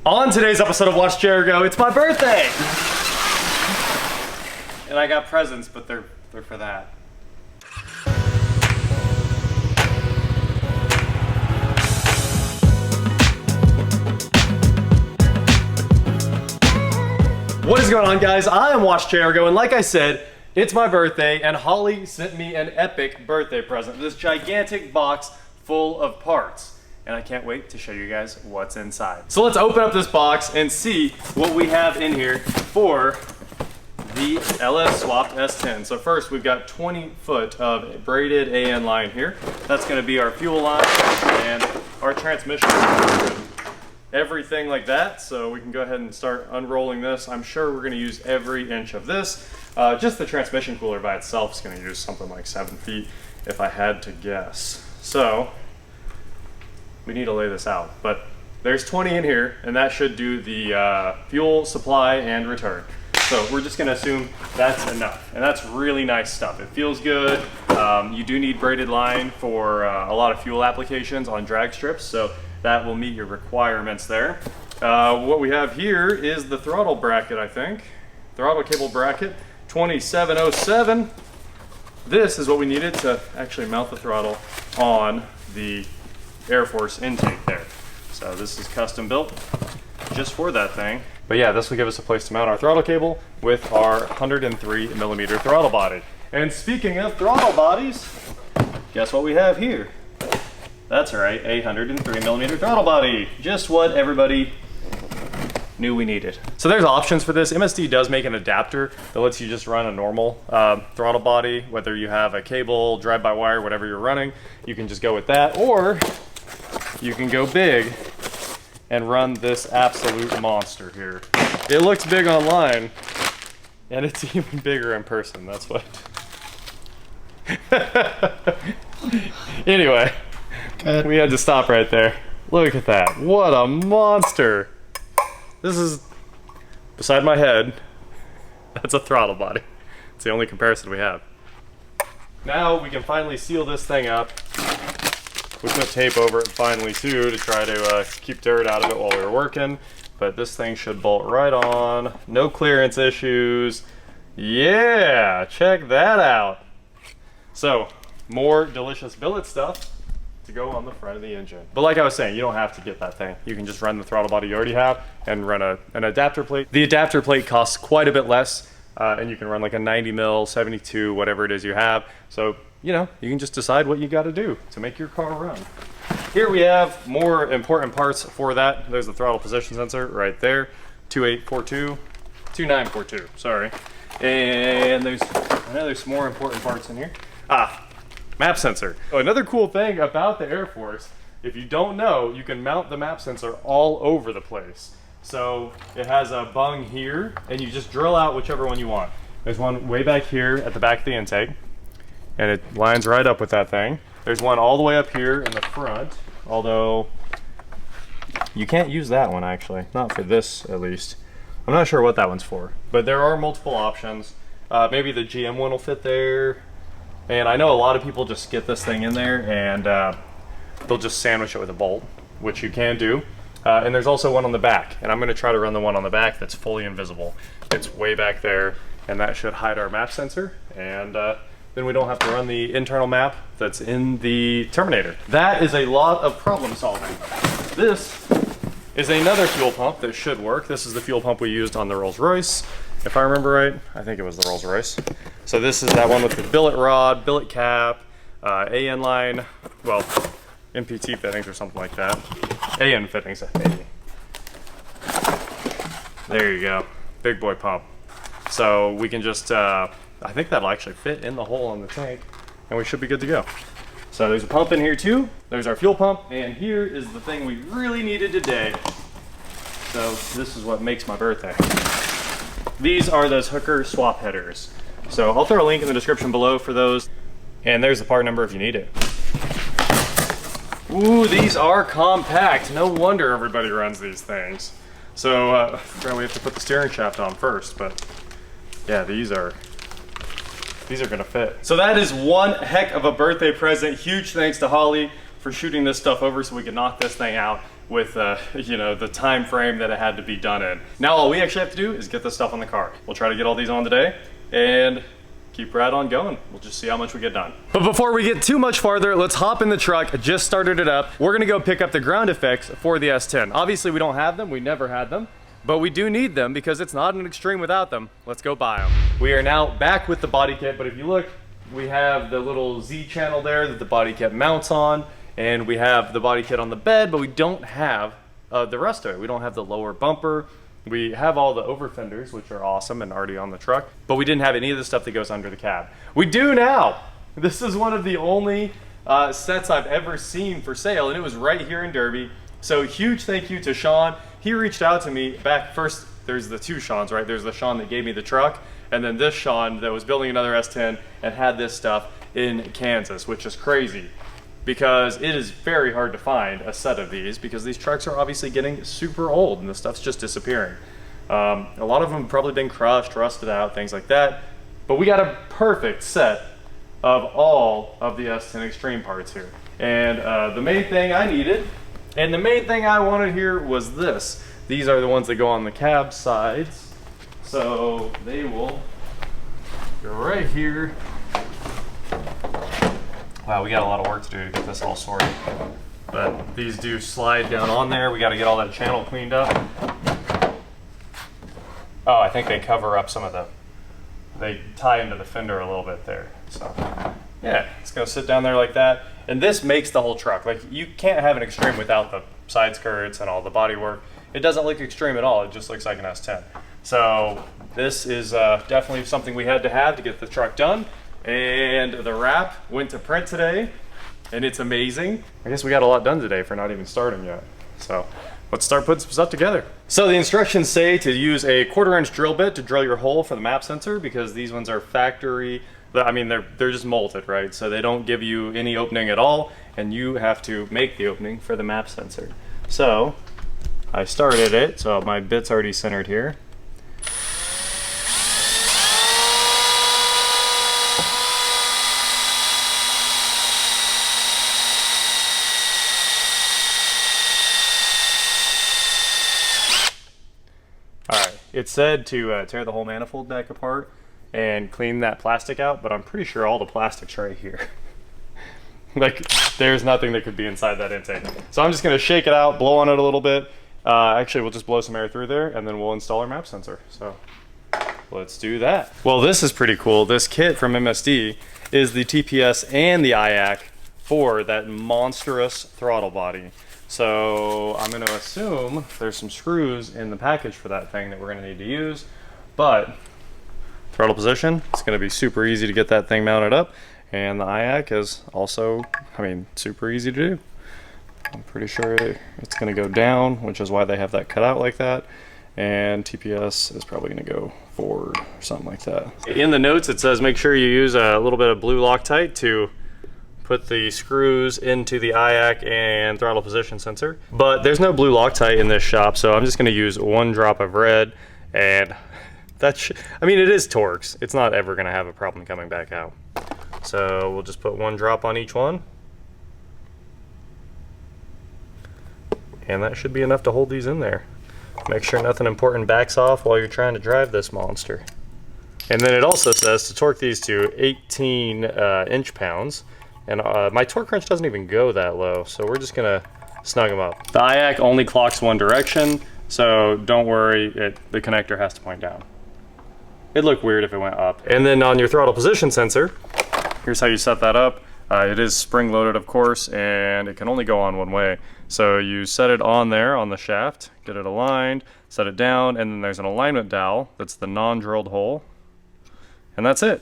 On today's episode of Watch Jericho, it's my birthday! And I got presents, but they're for that. What is going on, guys? I am Watch Jericho, and like I said, it's my birthday, and Holley sent me an epic birthday present. This gigantic box full of parts. And I can't wait to show you guys what's inside. So let's open up this box and see what we have in here for the LS Swap S10. So first, we've got 20 foot of braided AN line here. That's gonna be our fuel line and our transmission. Everything like that. So we can go ahead and start unrolling this. I'm sure we're gonna use every inch of this. Just the transmission cooler by itself is gonna use something like 7 feet if I had to guess. So we need to lay this out, but there's 20 in here, and that should do the fuel supply and return. So we're just gonna assume that's enough, and that's really nice stuff. It feels good. You do need braided line for a lot of fuel applications on drag strips, so that will meet your requirements there. What we have here is the throttle bracket, I think. Throttle cable bracket, 2707. This is what we needed to actually mount the throttle on the Air Force intake there. So this is custom built just for that thing. But yeah, this will give us a place to mount our throttle cable with our 103 millimeter throttle body. And speaking of throttle bodies, guess what we have here? That's right, a 103 millimeter throttle body. Just what everybody knew we needed. So there's options for this. MSD does make an adapter that lets you just run a normal throttle body, whether you have a cable, drive-by-wire, whatever you're running, you can just go with that, or you can go big and run this absolute monster here. It looks big online, and it's even bigger in person. That's what. Anyway, we had to stop right there. Look at that. What a monster. This is, beside my head, that's a throttle body. It's the only comparison we have. Now we can finally seal this thing up. We put tape over it finally too to try to keep dirt out of it while we were working, but this thing should bolt right on. No clearance issues. Yeah, check that out. So, more delicious billet stuff to go on the front of the engine. But like I was saying, you don't have to get that thing. You can just run the throttle body you already have and run an adapter plate. The adapter plate costs quite a bit less, and you can run like a 90 mil, 72, whatever it is you have. So, you know, you can just decide what you got to do to make your car run. Here we have more important parts for that. There's the throttle position sensor right there, 2942, sorry. And I know there's some more important parts in here. Map sensor. Oh, another cool thing about the Air Force, if you don't know, you can mount the map sensor all over the place. So it has a bung here, and you just drill out whichever one you want. There's one way back here at the back of the intake, and it lines right up with that thing. There's one all the way up here in the front, although you can't use that one actually, not for this at least. I'm not sure what that one's for, but there are multiple options. Maybe the GM one will fit there. And I know a lot of people just get this thing in there and they'll just sandwich it with a bolt, which you can do. And there's also one on the back, and I'm gonna try to run the one on the back that's fully invisible. It's way back there, and that should hide our map sensor, and then we don't have to run the internal map that's in the Terminator. That is a lot of problem solving. This is another fuel pump that should work. This is the fuel pump we used on the Rolls-Royce. If I remember right, I think it was the Rolls-Royce. So this is that one with the billet rod, billet cap, AN line, well, MPT fittings or something like that. AN fittings, maybe. There you go, big boy pump. So we can just, I think that'll actually fit in the hole in the tank, and we should be good to go. So there's a pump in here too. There's our fuel pump, and here is the thing we really needed today. So this is what makes my birthday. These are those hooker swap headers. So I'll throw a link in the description below for those. And there's the part number if you need it. Ooh, these are compact. No wonder everybody runs these things. So we have to put the steering shaft on first, but yeah, these are gonna fit. So that is one heck of a birthday present. Huge thanks to Holley for shooting this stuff over so we can knock this thing out. with you know, the time frame that it had to be done in. Now all we actually have to do is get this stuff on the car. We'll try to get all these on today and keep right on going. We'll just see how much we get done. But before we get too much farther, let's hop in the truck. I just started it up. We're gonna go pick up the ground effects for the S10. Obviously we don't have them, we never had them, but we do need them because it's not an Xtreme without them. Let's go buy them. We are now back with the body kit, but if you look, we have the little Z channel there that the body kit mounts on, and we have the body kit on the bed, but we don't have the rest of it. We don't have the lower bumper. We have all the over fenders, which are awesome and already on the truck, but we didn't have any of the stuff that goes under the cab. We do now. This is one of the only sets I've ever seen for sale, and it was right here in Derby. So huge thank you to Sean. He reached out to me back first. There's the two Seans, right? There's the Sean that gave me the truck, and then this Sean that was building another S10 and had this stuff in Kansas, which is crazy because it is very hard to find a set of these because these trucks are obviously getting super old and the stuff's just disappearing. A lot of them have probably been crushed, rusted out, things like that. But we got a perfect set of all of the S10 Xtreme parts here. And the main thing I needed, and the main thing I wanted here was this. These are the ones that go on the cab sides. So they will go right here. Wow, we got a lot of work to do to get this all sorted. But these do slide down on there. We got to get all that channel cleaned up. Oh, I think they cover up some of they tie into the fender a little bit there. So yeah, it's gonna sit down there like that. And this makes the whole truck. Like, you can't have an Xtreme without the side skirts and all the body work. It doesn't look Xtreme at all. It just looks like an S10. So this is definitely something we had to have to get the truck done. And the wrap went to print today, and it's amazing. I guess we got a lot done today for not even starting yet. So let's start putting some stuff together. So the instructions say to use a 1/4-inch drill bit to drill your hole for the map sensor, because these ones are factory, I mean, they're just molded, right? So they don't give you any opening at all, and you have to make the opening for the map sensor. So I started it, so my bit's already centered here. It said to tear the whole manifold back apart and clean that plastic out, but I'm pretty sure all the plastic's right here. Like, there's nothing that could be inside that intake. So I'm just gonna shake it out, blow on it a little bit. Actually, we'll just blow some air through there, and then we'll install our map sensor. So let's do that. Well, this is pretty cool. This kit from MSD is the TPS and the IAC for that monstrous throttle body. So I'm going to assume there's some screws in the package for that thing that we're going to need to use, but throttle position, it's going to be super easy to get that thing mounted up, and the IAC is also, I mean, super easy to do. I'm pretty sure it's going to go down, which is why they have that cut out like that, and TPS is probably going to go forward or something like that. In the notes it says make sure you use a little bit of blue Loctite to put the screws into the IAC and throttle position sensor. But there's no blue Loctite in this shop, so I'm just gonna use 1 drop of red, and that's, I mean, it is Torx. It's not ever gonna have a problem coming back out. So we'll just put 1 drop on each one. And that should be enough to hold these in there. Make sure nothing important backs off while you're trying to drive this monster. And then it also says to torque these to 18 inch-pounds. And my torque wrench doesn't even go that low, so we're just gonna snug them up. The IAC only clocks one direction, so don't worry, the connector has to point down. It'd look weird if it went up. And then on your throttle position sensor, here's how you set that up. It is spring loaded, of course, and it can only go on one way. So you set it on there on the shaft, get it aligned, set it down, and then there's an alignment dowel that's the non-drilled hole, and that's it.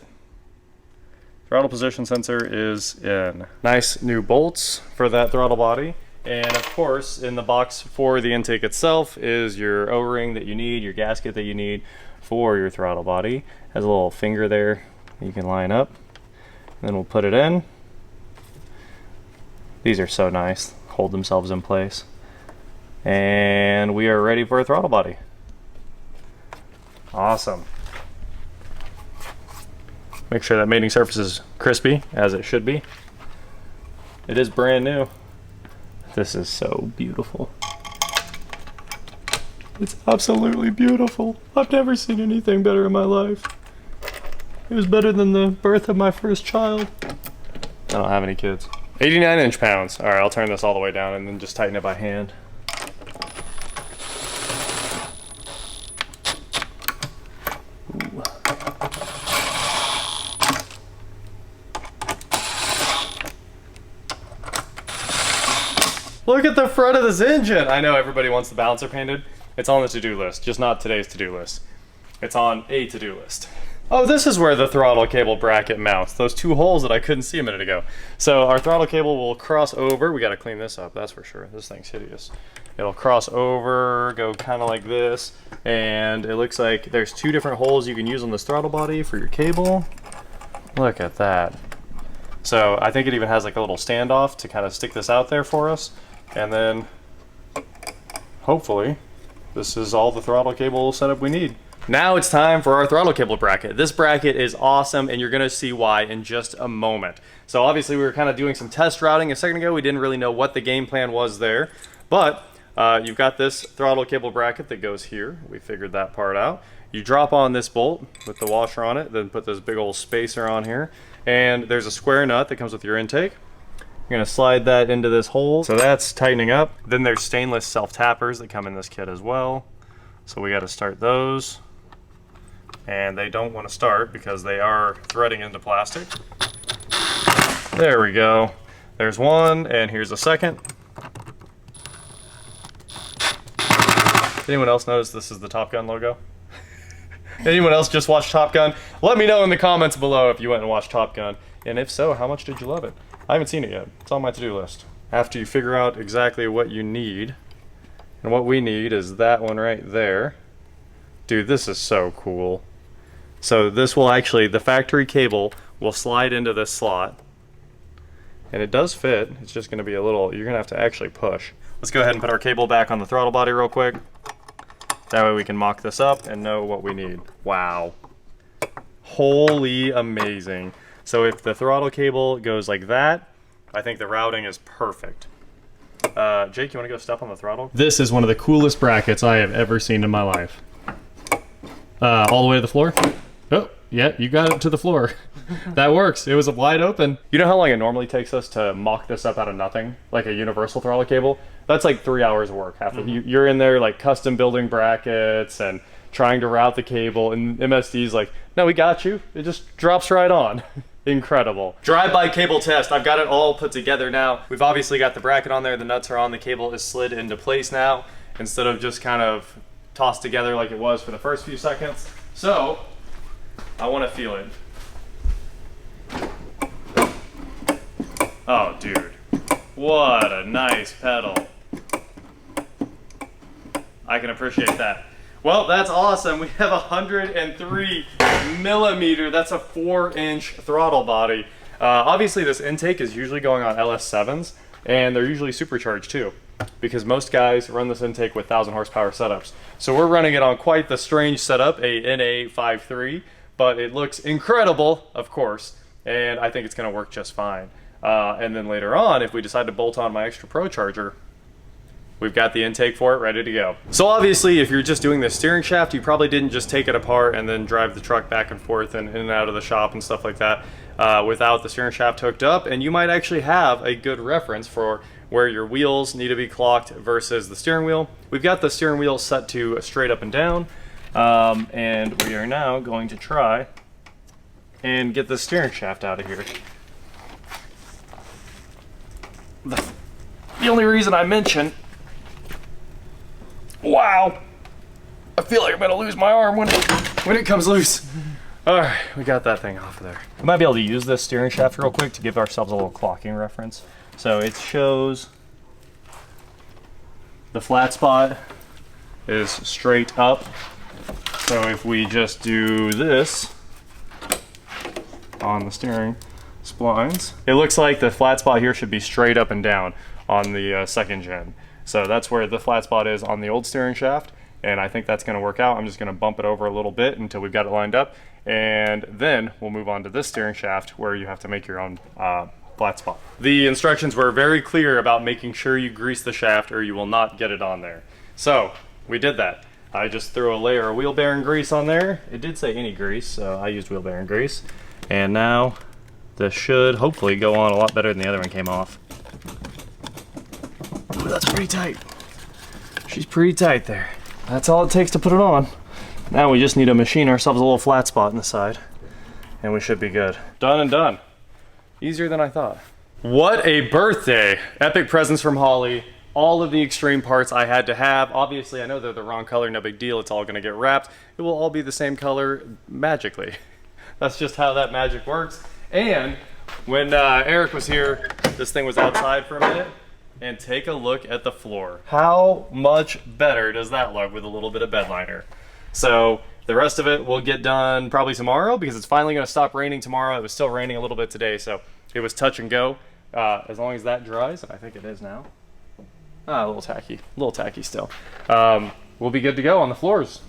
Throttle position sensor is in. Nice new bolts for that throttle body. And of course, in the box for the intake itself is your O-ring that you need, your gasket that you need for your throttle body. Has a little finger there you can line up. And then we'll put it in. These are so nice, hold themselves in place. And we are ready for a throttle body. Awesome. Make sure that mating surface is crispy, as it should be. It is brand new. This is so beautiful. It's absolutely beautiful. I've never seen anything better in my life. It was better than the birth of my first child. I don't have any kids. 89 inch-pounds. All right, I'll turn this all the way down and then just tighten it by hand. Ooh. Look at the front of this engine. I know everybody wants the balancer painted. It's on the to-do list, just not today's to-do list. It's on a to-do list. Oh, this is where the throttle cable bracket mounts. Those two holes that I couldn't see a minute ago. So our throttle cable will cross over. We gotta clean this up, that's for sure. This thing's hideous. It'll cross over, go kind of like this, and it looks like there's two different holes you can use on this throttle body for your cable. Look at that. So I think it even has like a little standoff to kind of stick this out there for us. And then, hopefully, this is all the throttle cable setup we need. Now it's time for our throttle cable bracket. This bracket is awesome, and you're gonna see why in just a moment. So obviously we were kind of doing some test routing a second ago. We didn't really know what the game plan was there, but you've got this throttle cable bracket that goes here. We figured that part out. You drop on this bolt with the washer on it, then put this big old spacer on here, and there's a square nut that comes with your intake. You're gonna slide that into this hole. So that's tightening up. Then there's stainless self-tappers that come in this kit as well. So we gotta start those. And they don't wanna start because they are threading into plastic. There we go. There's one, and here's a second. Anyone else notice this is the Top Gun logo? Anyone else just watch Top Gun? Let me know in the comments below if you went and watched Top Gun. And if so, how much did you love it? I haven't seen it yet. It's on my to-do list. After you figure out exactly what you need, and what we need is that one right there. Dude, this is so cool. So this will actually, the factory cable will slide into this slot, and it does fit. It's just gonna be a little, you're gonna have to actually push. Let's go ahead and put our cable back on the throttle body real quick. That way we can mock this up and know what we need. Wow. Holy amazing. So if the throttle cable goes like that, I think the routing is perfect. Jake, you wanna go step on the throttle? This is one of the coolest brackets I have ever seen in my life. All the way to the floor? Oh, yeah, you got it to the floor. That works, it was wide open. You know how long it normally takes us to mock this up out of nothing? Like a universal throttle cable? That's like 3 hours of work. You're in there like custom building brackets and trying to route the cable, and MSD's like, no, we got you. It just drops right on. Incredible. Drive-by cable test. I've got it all put together now. We've obviously got the bracket on there. The nuts are on. The cable is slid into place now instead of just kind of tossed together like it was for the first few seconds. So, I want to feel it. Oh, dude. What a nice pedal. I can appreciate that. Well, that's awesome. We have 103 millimeter. That's a 4-inch throttle body. Obviously, this intake is usually going on LS7s, and they're usually supercharged too, because most guys run this intake with 1,000 horsepower setups. So we're running it on quite the strange setup, a NA53, but it looks incredible, of course, and I think it's going to work just fine. And then later on, if we decide to bolt on my extra Pro charger, we've got the intake for it ready to go. So obviously, if you're just doing the steering shaft, you probably didn't just take it apart and then drive the truck back and forth and in and out of the shop and stuff like that without the steering shaft hooked up. And you might actually have a good reference for where your wheels need to be clocked versus the steering wheel. We've got the steering wheel set to straight up and down, and we are now going to try and get the steering shaft out of here. The only reason I mention, wow, I feel like I'm gonna lose my arm when it comes loose. All right, we got that thing off of there. We might be able to use this steering shaft real quick to give ourselves a little clocking reference. So it shows the flat spot is straight up. So if we just do this on the steering splines, it looks like the flat spot here should be straight up and down on the second gen. So that's where the flat spot is on the old steering shaft, and I think that's going to work out. I'm just going to bump it over a little bit until we've got it lined up, and then we'll move on to this steering shaft where you have to make your own flat spot. The instructions were very clear about making sure you grease the shaft or you will not get it on there. So we did that. I just threw a layer of wheel bearing grease on there. It did say any grease, so I used wheel bearing grease. And now this should hopefully go on a lot better than the other one came off. Ooh, that's pretty tight. She's pretty tight there. That's all it takes to put it on. Now we just need to machine ourselves a little flat spot in the side, and we should be good. Done and done. Easier than I thought. What a birthday. Epic presents from Holley. All of the extreme parts I had to have. Obviously, I know they're the wrong color, no big deal. It's all gonna get wrapped. It will all be the same color magically. That's just how that magic works. And when Eric was here, this thing was outside for a minute. And take a look at the floor. How much better does that look with a little bit of bed liner? So the rest of it will get done probably tomorrow because it's finally gonna stop raining tomorrow. It was still raining a little bit today, so it was touch and go. As long as that dries, and I think it is now. A little tacky still. We'll be good to go on the floors.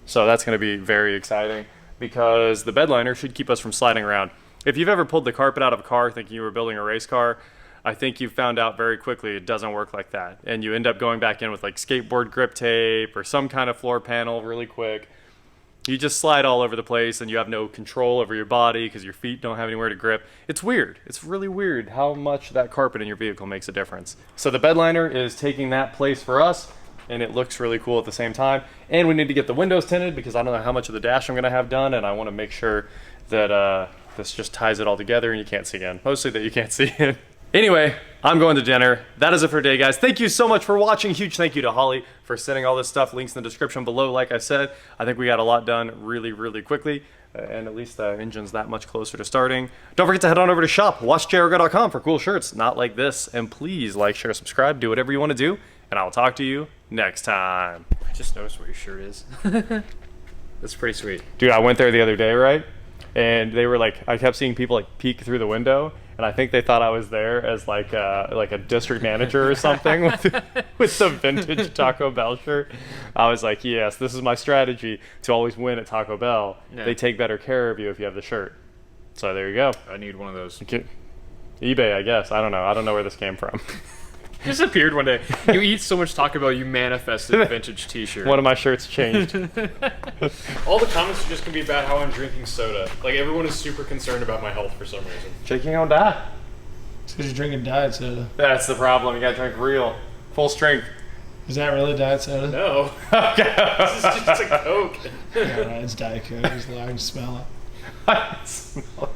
So that's gonna be very exciting because the bed liner should keep us from sliding around. If you've ever pulled the carpet out of a car thinking you were building a race car, I think you found out very quickly it doesn't work like that. And you end up going back in with like skateboard grip tape or some kind of floor panel really quick. You just slide all over the place and you have no control over your body because your feet don't have anywhere to grip. It's weird. It's really weird how much that carpet in your vehicle makes a difference. So the bed liner is taking that place for us and it looks really cool at the same time. And we need to get the windows tinted because I don't know how much of the dash I'm gonna have done and I wanna make sure that this just ties it all together and you can't see in. Mostly that you can't see in. Anyway, I'm going to dinner. That is it for today, guys. Thank you so much for watching. Huge thank you to Holley for sending all this stuff. Links in the description below. Like I said, I think we got a lot done really, really quickly. And at least the engine's that much closer to starting. Don't forget to head on over to shop.watchjairgo.com for cool shirts, not like this. And please like, share, subscribe, do whatever you want to do. And I'll talk to you next time. I just noticed what your shirt is. That's pretty sweet. Dude, I went there the other day, right? And they were like, I kept seeing people like peek through the window. And I think they thought I was there as like a district manager or something with the vintage Taco Bell shirt. I was like, yes, this is my strategy to always win at Taco Bell. Yeah. They take better care of you if you have the shirt. So there you go. I need one of those. eBay, I guess. I don't know. I don't know where this came from. Just appeared one day. You eat so much Taco Bell, you manifested a vintage t-shirt. One of my shirts changed. All the comments are just gonna be about how I'm drinking soda. Like everyone is super concerned about my health for some reason. Shaking on die. It's because you're drinking diet soda. That's the problem. You gotta drink real, full strength. Is that really diet soda? No. This is just a Coke. Yeah, right, it's Diet Coke. I can smell it. I smell it.